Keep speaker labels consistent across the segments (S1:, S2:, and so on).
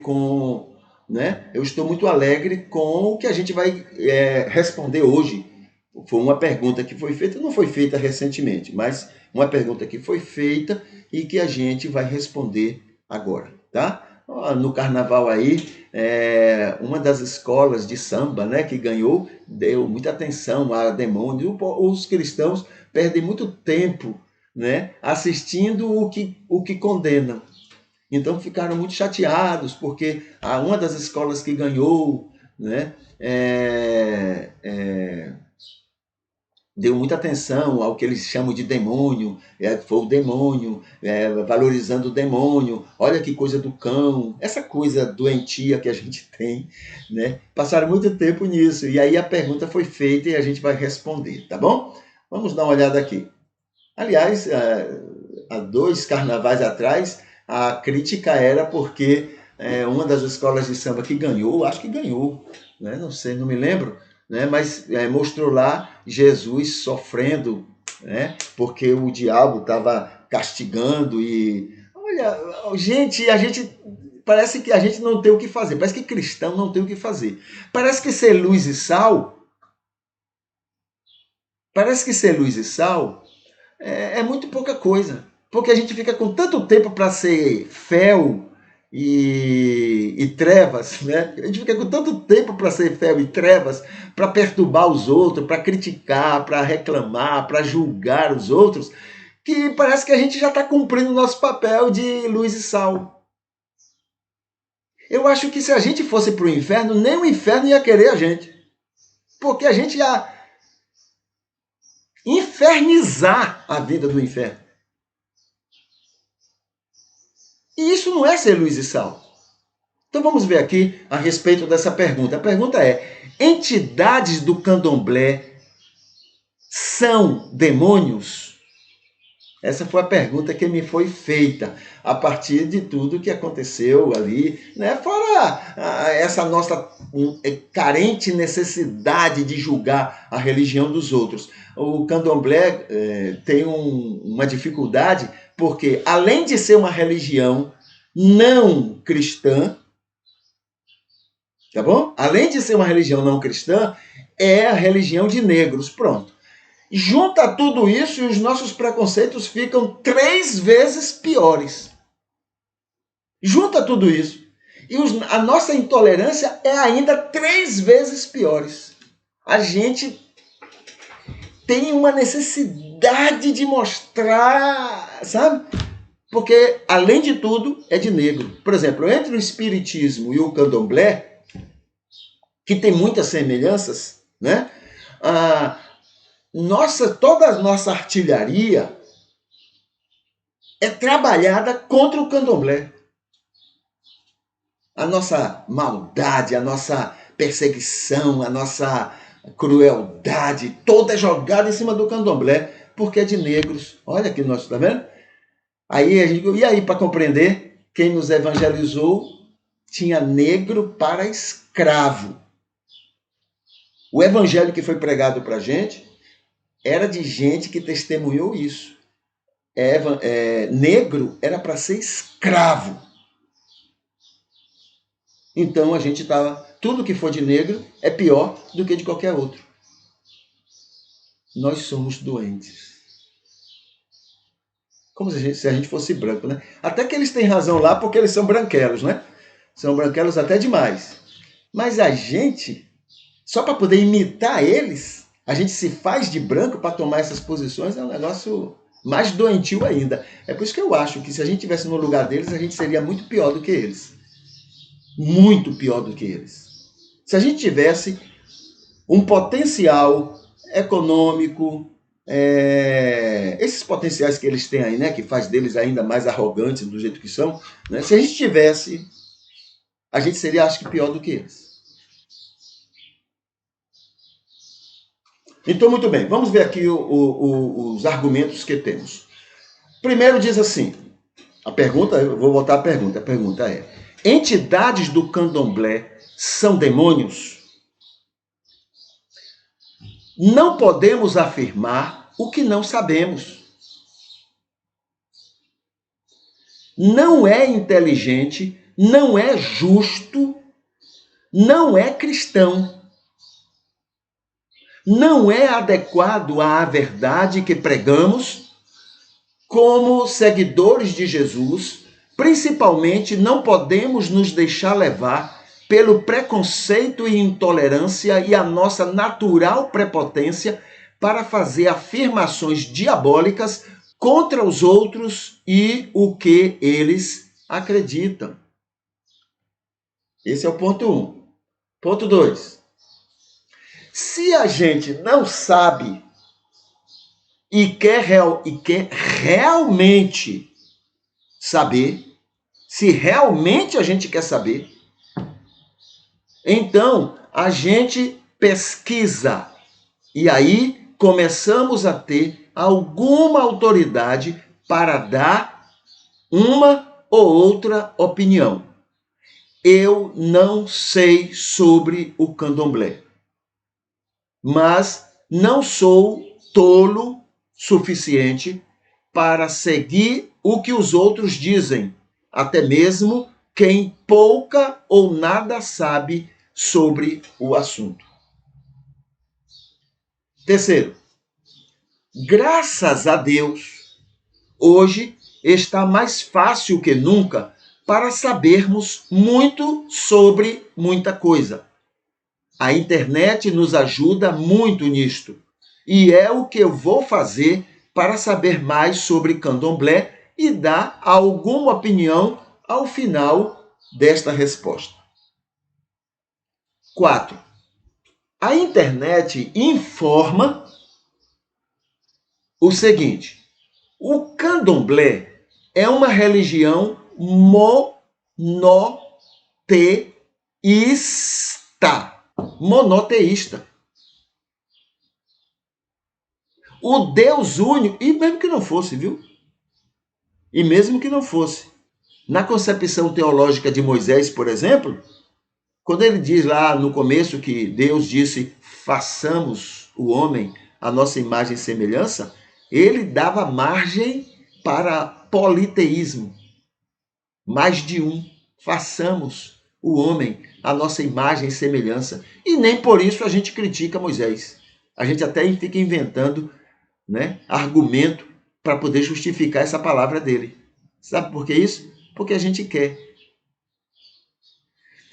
S1: com, né? Eu estou muito alegre com o que a gente vai responder hoje. Foi uma pergunta que foi feita, não foi feita recentemente, mas uma pergunta que foi feita e que a gente vai responder agora, tá? No carnaval aí, uma das escolas de samba, né, que ganhou, deu muita atenção a demônio. Os cristãos perdem muito tempo, né, assistindo o que condenam. Então ficaram muito chateados, porque uma das escolas que ganhou, né, deu muita atenção ao que eles chamam de demônio, foi o demônio, valorizando o demônio, olha que coisa do cão, essa coisa doentia que a gente tem, né? Passaram muito tempo nisso, e aí a pergunta foi feita e a gente vai responder, tá bom? Vamos dar uma olhada aqui. Aliás, há 2 carnavais atrás, a crítica era porque uma das escolas de samba que ganhou, acho que ganhou, né? Não sei, não me lembro, né? Mas mostrou lá Jesus sofrendo, né? Porque o diabo estava castigando e... Olha, gente, a gente... Parece que a gente não tem o que fazer, parece que cristão não tem o que fazer. Parece que ser luz e sal... Parece que ser luz e sal é muito pouca coisa. Porque a gente fica com tanto tempo para ser fel e trevas, né? A gente fica com tanto tempo para ser fel e trevas, para perturbar os outros, para criticar, para reclamar, para julgar os outros, que parece que a gente já está cumprindo o nosso papel de luz e sal. Eu acho que se a gente fosse para o inferno, nem o inferno ia querer a gente. Porque a gente ia infernizar a vida do inferno. E isso não é ser luz e sal. Então vamos ver aqui a respeito dessa pergunta. A pergunta é: entidades do candomblé são demônios? Essa foi a pergunta que me foi feita a partir de tudo que aconteceu ali, né? Fora essa nossa carente necessidade de julgar a religião dos outros. O candomblé tem uma dificuldade porque, além de ser uma religião não cristã, tá bom? Além de ser uma religião não cristã, é a religião de negros. Pronto. Junta tudo isso e os nossos preconceitos ficam 3 vezes piores. Junta tudo isso e a nossa intolerância é ainda 3 vezes piores. A gente tem uma necessidade de mostrar, sabe? Porque, além de tudo, é de negro. Por exemplo, entre o espiritismo e o candomblé, que tem muitas semelhanças, né? Toda a nossa artilharia é trabalhada contra o candomblé. A nossa maldade, a nossa perseguição, a nossa crueldade, toda é jogada em cima do candomblé, porque é de negros. Olha que nós, tá vendo? E aí, para compreender, quem nos evangelizou tinha negro para escravo. O evangelho que foi pregado para a gente era de gente que testemunhou isso. Negro era para ser escravo. Então a gente estava... Tudo que for de negro é pior do que de qualquer outro. Nós somos doentes. Como se a gente fosse branco, né? Até que eles têm razão lá, porque eles são branquelos, né? São branquelos até demais. Mas a gente, só para poder imitar eles, a gente se faz de branco para tomar essas posições, é um negócio mais doentio ainda. É por isso que eu acho que se a gente estivesse no lugar deles, a gente seria muito pior do que eles. Muito pior do que eles. Se a gente tivesse um potencial econômico, esses potenciais que eles têm aí, né, que faz deles ainda mais arrogantes do jeito que são, né, se a gente tivesse, a gente seria, acho que, pior do que eles. Então, muito bem, vamos ver aqui os argumentos que temos. Primeiro diz assim, a pergunta, eu vou voltar à pergunta. A pergunta é: entidades do candomblé são demônios? Não podemos afirmar o que não sabemos. Não é inteligente não é justo, não é cristão, não é adequado à verdade que pregamos como seguidores de Jesus. Principalmente, não podemos nos deixar levar pelo preconceito e intolerância e a nossa natural prepotência para fazer afirmações diabólicas contra os outros e o que eles acreditam. Esse é o ponto 1. Ponto 2. Se a gente não sabe e quer realmente saber, se realmente a gente quer saber, então a gente pesquisa e aí começamos a ter alguma autoridade para dar uma ou outra opinião. Eu não sei sobre o candomblé, mas não sou tolo suficiente para seguir o que os outros dizem, até mesmo quem pouca ou nada sabe sobre o assunto. Terceiro, graças a Deus, hoje está mais fácil que nunca para sabermos muito sobre muita coisa. A internet nos ajuda muito nisto. E é o que eu vou fazer para saber mais sobre candomblé e dar alguma opinião ao final desta resposta. 4. A internet informa o seguinte: o candomblé é uma religião monoteísta. O Deus único, e mesmo que não fosse, viu? E mesmo que não fosse. Na concepção teológica de Moisés, por exemplo, quando ele diz lá no começo que Deus disse, façamos o homem a nossa imagem e semelhança, ele dava margem para politeísmo. Mais de um. Façamos o homem a nossa imagem e semelhança. E nem por isso a gente critica Moisés. A gente até fica inventando, né, argumento para poder justificar essa palavra dele. Sabe por que isso? Porque a gente quer.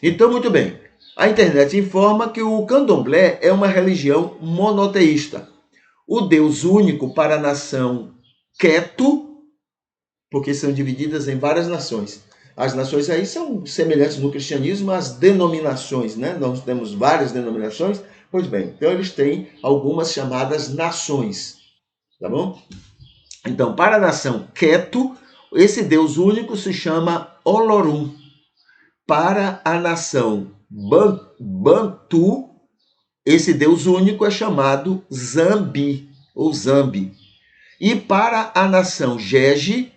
S1: Então, muito bem. A internet informa que o candomblé é uma religião monoteísta. O Deus único para a nação Queto, porque são divididas em várias nações. As nações aí são semelhantes no cristianismo às denominações, né? Nós temos várias denominações. Pois bem, então eles têm algumas chamadas nações, tá bom? Então, para a nação Queto, esse Deus único se chama Olorum. Para a nação Bantu, esse Deus único é chamado Zambi, ou Zambi. E para a nação Jeje,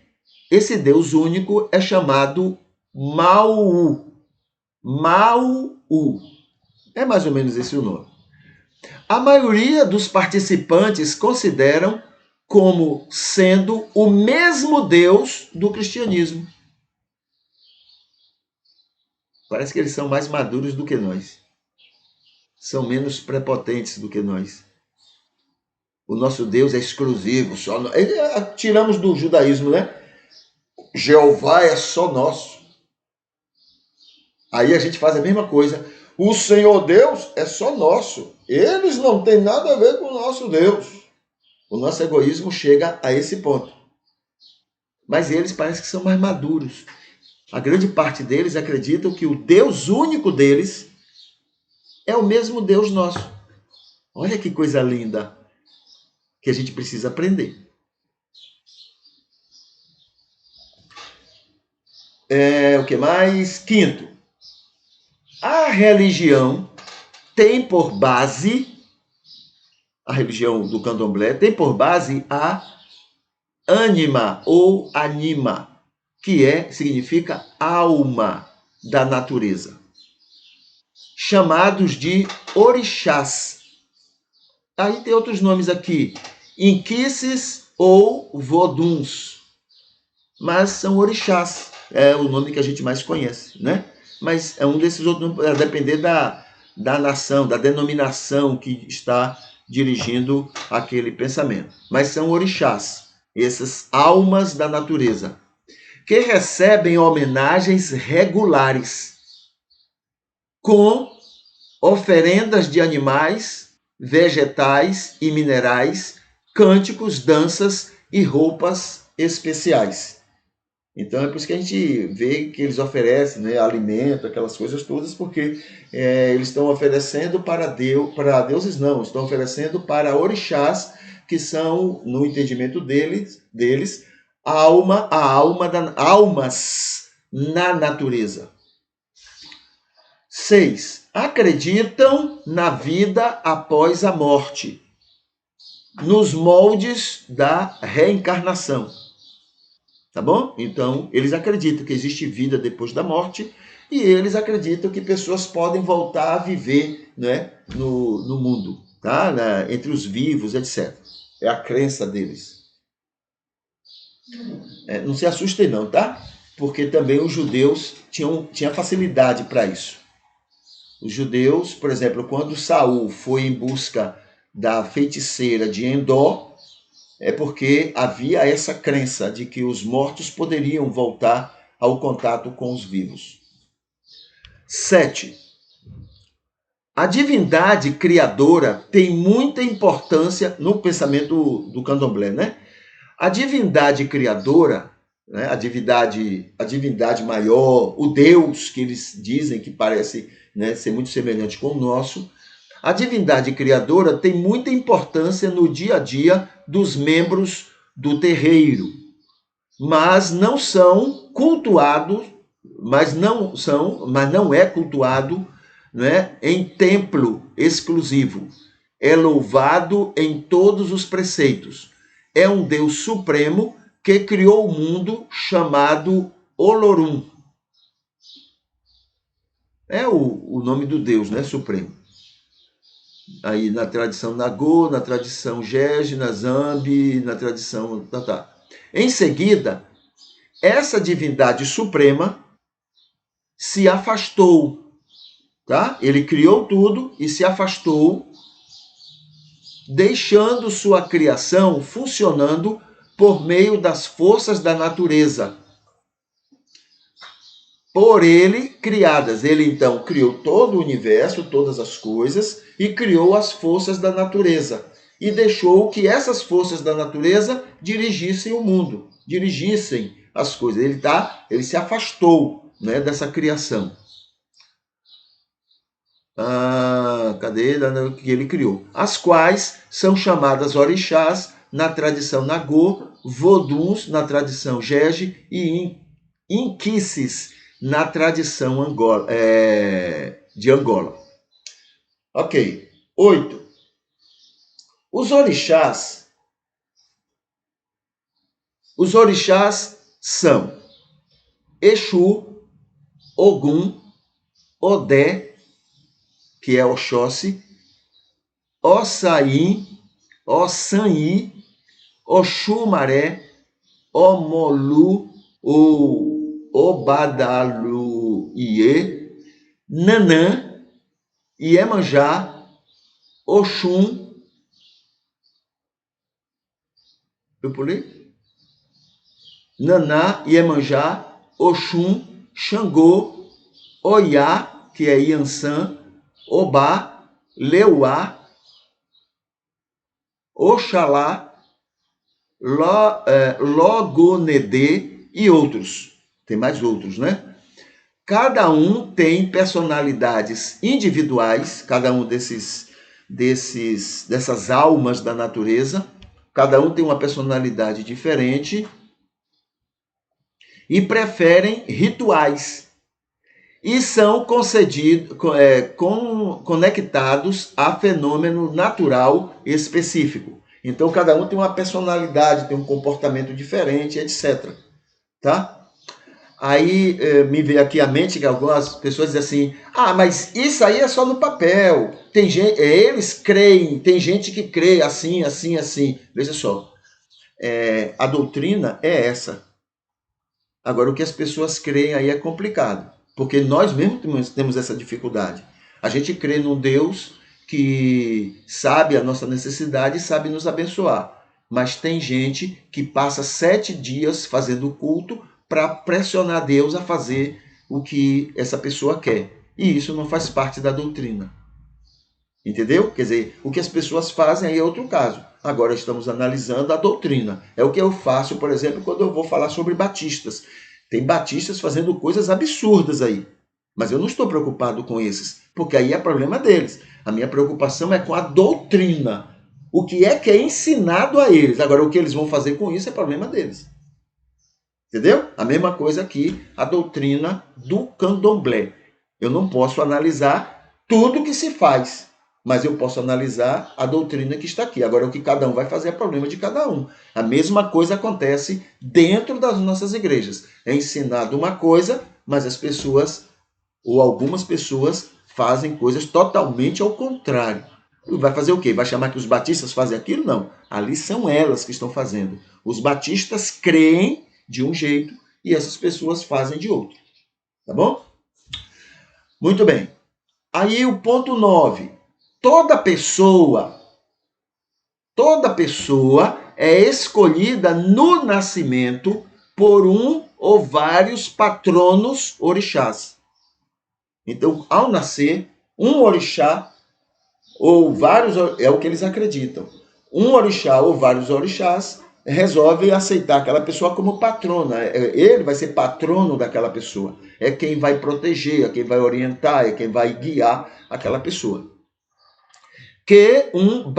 S1: esse Deus único é chamado Mau. Mau. É mais ou menos esse o nome. A maioria dos participantes consideram como sendo o mesmo Deus do cristianismo. Parece que eles são mais maduros do que nós. São menos prepotentes do que nós. O nosso Deus é exclusivo. Tiramos do judaísmo, né? Jeová é só nosso. Aí a gente faz a mesma coisa. O Senhor Deus é só nosso. Eles não têm nada a ver com o nosso Deus. O nosso egoísmo chega a esse ponto. Mas eles parecem que são mais maduros. A grande parte deles acreditam que o Deus único deles é o mesmo Deus nosso. Olha que coisa linda que a gente precisa aprender. O que mais? 5. A religião tem por base, a religião do candomblé tem por base a ânima ou anima, que significa alma da natureza, chamados de orixás. Aí tem outros nomes aqui, inquices ou voduns, mas são orixás. é o nome que a gente mais conhece, né? Mas é um desses outros, a depender da nação, da denominação que está dirigindo aquele pensamento. Mas são orixás, essas almas da natureza, que recebem homenagens regulares com oferendas de animais, vegetais e minerais, cânticos, danças e roupas especiais. Então é por isso que a gente vê que eles oferecem, né, alimento, aquelas coisas todas, porque eles estão oferecendo para deuses não, estão oferecendo para orixás, que são, no entendimento deles almas na natureza. 6. Acreditam na vida após a morte, nos moldes da reencarnação. Tá bom? Então, eles acreditam que existe vida depois da morte e eles acreditam que pessoas podem voltar a viver, né, no mundo, tá? Entre os vivos, etc. É a crença deles. Não se assustem não, tá? Porque também os judeus tinham facilidade para isso. Os judeus, por exemplo, quando Saul foi em busca da feiticeira de Endor, é porque havia essa crença de que os mortos poderiam voltar ao contato com os vivos. 7. A divindade criadora tem muita importância no pensamento do candomblé, né? A divindade criadora, né? a divindade maior, o Deus que eles dizem que parece, né, ser muito semelhante com o nosso, a divindade criadora tem muita importância no dia a dia dos membros do terreiro, mas não são cultuados, mas não é cultuado, né, em templo exclusivo. É louvado em todos os preceitos. É um Deus supremo que criou o mundo, chamado Olorum. É o nome do Deus, né, supremo. Aí na tradição Nagô, na tradição Gege, na Zambi, na tradição... Em seguida, essa divindade suprema se afastou, tá? Ele criou tudo e se afastou, deixando sua criação funcionando por meio das forças da natureza, por ele criadas. Ele então criou todo o universo, todas as coisas, e criou as forças da natureza. E deixou que essas forças da natureza dirigissem o mundo, dirigissem as coisas. Ele se afastou, né, dessa criação. Cadê? Que ele criou. As quais são chamadas orixás na tradição Nagô, voduns na tradição Gege e inquices na tradição de Angola. Ok. 8. Os orixás são Exu, Ogum, Odé, que é Oxóssi, Ossaí, Ossanhi, Oxumaré, Omolu, Obadaluiê, Nanã, Iemanjá, Oxum. Eu pulei? Naná, Iemanjá, Oxum, Xangô, Oiá, que é Iansã, Obá, Leuá, Oxalá, Logonedê e outros. Tem mais outros, né? Cada um tem personalidades individuais, cada um dessas almas da natureza, cada um tem uma personalidade diferente e preferem rituais e são conectados a fenômeno natural específico. Então, cada um tem uma personalidade, tem um comportamento diferente, etc. Tá? Aí me veio aqui à mente que algumas pessoas dizem assim, mas isso aí é só no papel. Tem gente, eles creem, tem gente que crê assim, assim, assim. Veja só, a doutrina é essa. Agora, o que as pessoas creem aí é complicado, porque nós mesmos temos essa dificuldade. A gente crê num Deus que sabe a nossa necessidade e sabe nos abençoar. Mas tem gente que passa 7 dias fazendo culto para pressionar Deus a fazer o que essa pessoa quer. E isso não faz parte da doutrina. Entendeu? Quer dizer, o que as pessoas fazem aí é outro caso. Agora estamos analisando a doutrina. É o que eu faço, por exemplo, quando eu vou falar sobre batistas. Tem batistas fazendo coisas absurdas aí. Mas eu não estou preocupado com esses, porque aí é problema deles. A minha preocupação é com a doutrina. O que é ensinado a eles. Agora, o que eles vão fazer com isso é problema deles. Entendeu? A mesma coisa aqui, a doutrina do candomblé. Eu não posso analisar tudo que se faz, mas eu posso analisar a doutrina que está aqui. Agora, o que cada um vai fazer é problema de cada um. A mesma coisa acontece dentro das nossas igrejas. É ensinado uma coisa, mas as pessoas, ou algumas pessoas, fazem coisas totalmente ao contrário. Vai fazer o quê? Vai chamar que os batistas fazem aquilo? Não. Ali são elas que estão fazendo. Os batistas creem de um jeito e essas pessoas fazem de outro. Tá bom? Muito bem. Aí o ponto 9. Toda pessoa é escolhida no nascimento por um ou vários patronos orixás. Então, ao nascer, um orixá ou vários, é o que eles acreditam. Um orixá ou vários orixás resolve aceitar aquela pessoa como patrona. Ele vai ser patrono daquela pessoa. É quem vai proteger, é quem vai orientar, é quem vai guiar aquela pessoa. Que um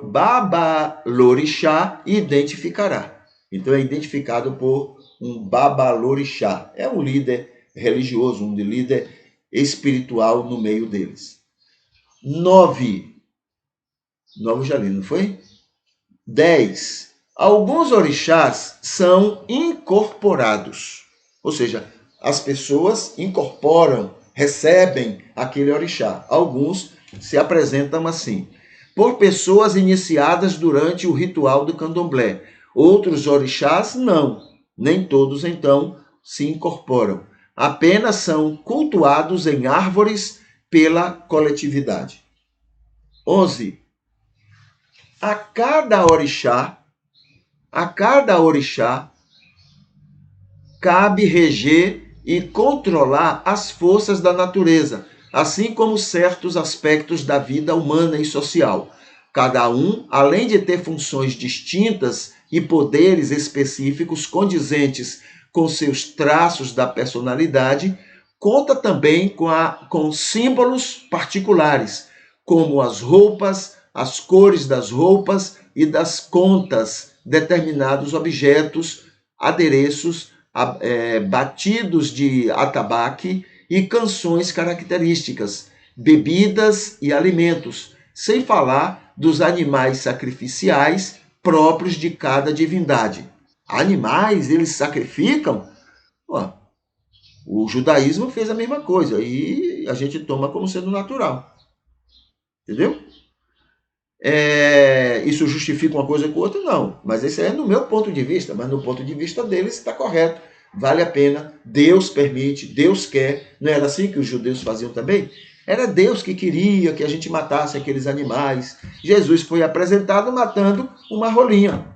S1: babalorixá identificará. Então é identificado por um babalorixá. É um líder religioso, um líder espiritual no meio deles. 9 já li, não foi? 10. Alguns orixás são incorporados. Ou seja, as pessoas incorporam, recebem aquele orixá. Alguns se apresentam assim. Por pessoas iniciadas durante o ritual do candomblé. Outros orixás não. Nem todos, então, se incorporam. Apenas são cultuados em árvores pela coletividade. 11. A cada orixá cabe reger e controlar as forças da natureza, assim como certos aspectos da vida humana e social. Cada um, além de ter funções distintas e poderes específicos condizentes com seus traços da personalidade, conta também com símbolos particulares, como as roupas, as cores das roupas e das contas, determinados objetos, adereços, batidos de atabaque e canções características, bebidas e alimentos, sem falar dos animais sacrificiais próprios de cada divindade. Animais, eles sacrificam? O judaísmo fez a mesma coisa e a gente toma como sendo natural. Entendeu? Isso justifica uma coisa com outra? Não. Mas esse é no meu ponto de vista, mas no ponto de vista deles está correto. Vale a pena, Deus permite, Deus quer. Não era assim que os judeus faziam também? Era Deus que queria que a gente matasse aqueles animais. Jesus foi apresentado matando uma rolinha.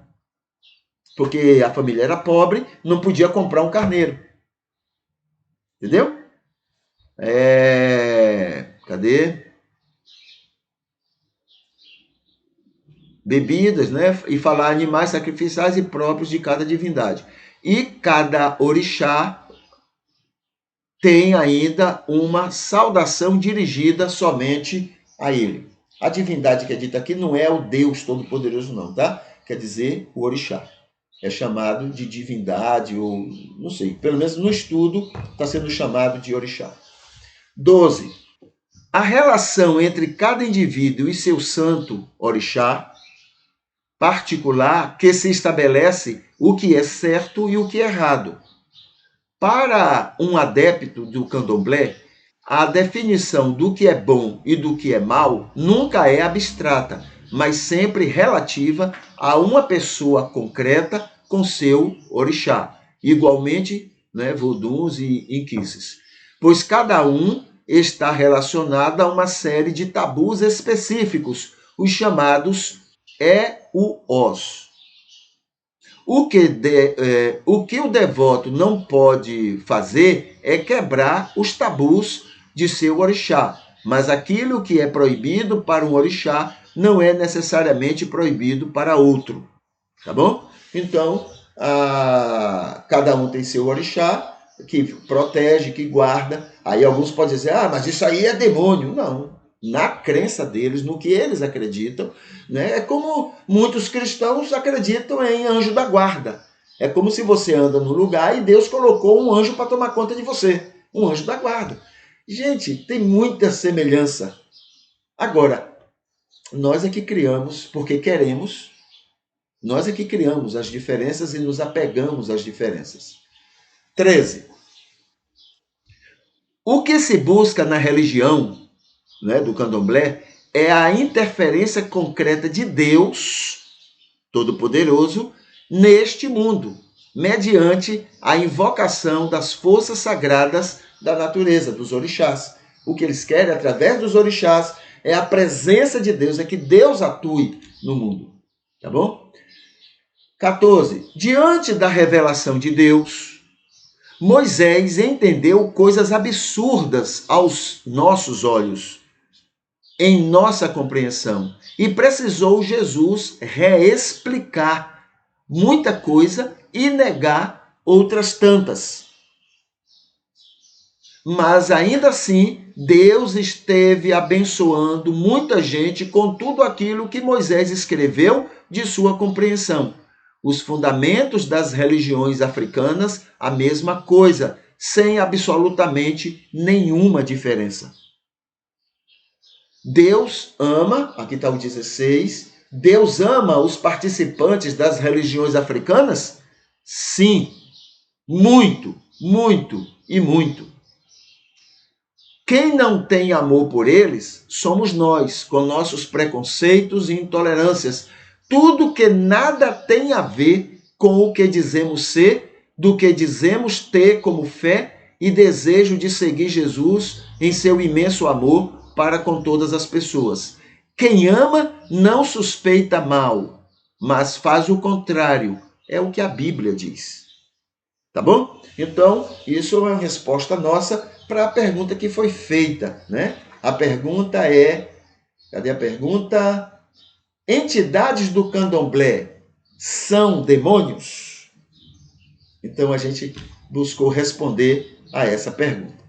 S1: Porque a família era pobre, não podia comprar um carneiro. Entendeu? Cadê? Bebidas, né? E falar animais sacrificiais e próprios de cada divindade. E cada orixá tem ainda uma saudação dirigida somente a ele. A divindade que é dita aqui não é o Deus Todo-Poderoso, não, tá? Quer dizer, o orixá. É chamado de divindade, ou não sei, pelo menos no estudo está sendo chamado de orixá. 12. A relação entre cada indivíduo e seu santo orixá particular que se estabelece o que é certo e o que é errado. Para um adepto do candomblé, a definição do que é bom e do que é mal nunca é abstrata, mas sempre relativa a uma pessoa concreta com seu orixá. Igualmente, né, voduns e inquices, pois cada um está relacionado a uma série de tabus específicos, os chamados EUOs. O que o devoto não pode fazer é quebrar os tabus de seu orixá, mas aquilo que é proibido para um orixá não é necessariamente proibido para outro, tá bom? Então, cada um tem seu orixá, que protege, que guarda. Aí alguns podem dizer, mas isso aí é demônio. Não, na crença deles, no que eles acreditam, né? É como muitos cristãos acreditam em anjo da guarda. É como se você anda no lugar e Deus colocou um anjo para tomar conta de você, um anjo da guarda. Gente, tem muita semelhança. Agora, nós é que criamos, porque queremos, nós é que criamos as diferenças e nos apegamos às diferenças. 13. O que se busca na religião, né, do candomblé é a interferência concreta de Deus Todo-Poderoso neste mundo, mediante a invocação das forças sagradas da natureza, dos orixás. O que eles querem, através dos orixás, é a presença de Deus, é que Deus atue no mundo. Tá bom? 14. Diante da revelação de Deus, Moisés entendeu coisas absurdas aos nossos olhos, em nossa compreensão, e precisou Jesus reexplicar muita coisa e negar outras tantas. Mas ainda assim, Deus esteve abençoando muita gente com tudo aquilo que Moisés escreveu de sua compreensão. Os fundamentos das religiões africanas, a mesma coisa, sem absolutamente nenhuma diferença. Deus ama, aqui está o 16, Deus ama os participantes das religiões africanas? Sim, muito, muito e muito. Quem não tem amor por eles somos nós, com nossos preconceitos e intolerâncias. Tudo que nada tem a ver com o que dizemos ser, do que dizemos ter como fé e desejo de seguir Jesus em seu imenso amor para com todas as pessoas. Quem ama não suspeita mal, mas faz o contrário. É o que a Bíblia diz. Tá bom? Então, isso é uma resposta nossa para a pergunta que foi feita, né? A pergunta é, cadê a pergunta? Entidades do candomblé são demônios? Então a gente buscou responder a essa pergunta.